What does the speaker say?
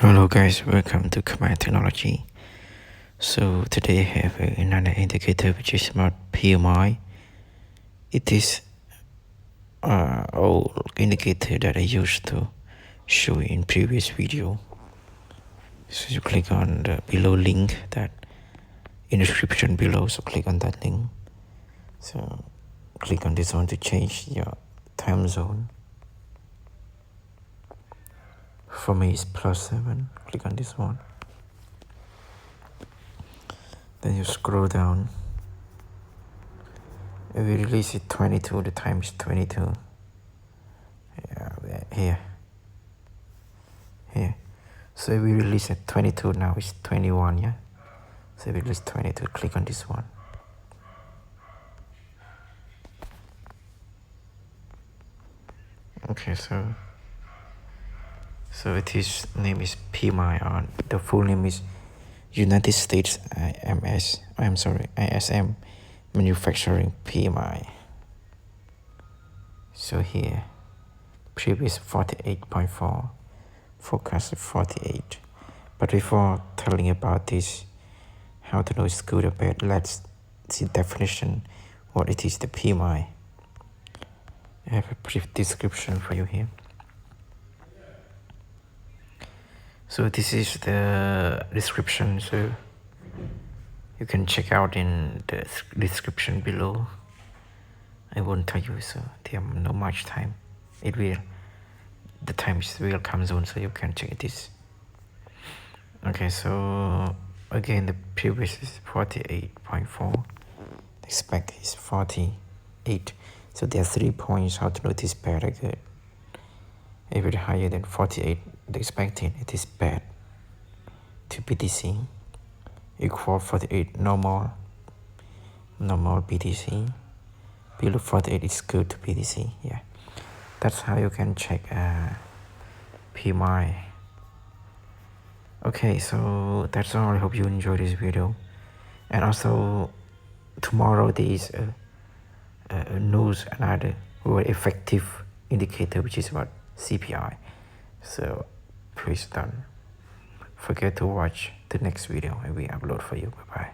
Hello guys, welcome to Command Technology. So today I have another indicator which is about PMI. It is old indicator that I used to show in previous video. So you click on the below link that in the description below, so click on that link. So click on this one to change your time zone. For me it's +7, click on this one. Then you scroll down. If we release it 22, the time is 22. Yeah, here. So if we release at 22, now it's 21, yeah? So if we release 22, click on this one. Okay, so it is name is PMI on the full name is United States ISM Manufacturing PMI. So here previous 48.4, forecast 48. But before telling about this, how to know it's good or bad, let's see definition what it is, the PMI. I have a brief description for you here. So this is the description, so you can check out in the description below. I won't tell you, so there no much time. The time will come soon, so you can check this. Okay, so again the previous is 48.4, the expect is 48. So there are 3 points how to know it is bad or good. If it's higher than 48, the expected, it is bad to BTC. Equal 48 normal BTC. Below 48 is good to BTC. Yeah, that's how you can check PMI. Okay, so that's all. I hope you enjoyed this video. And also tomorrow there is a news, another very effective indicator which is about CPI. So please don't forget to watch the next video I will upload for you. Bye bye.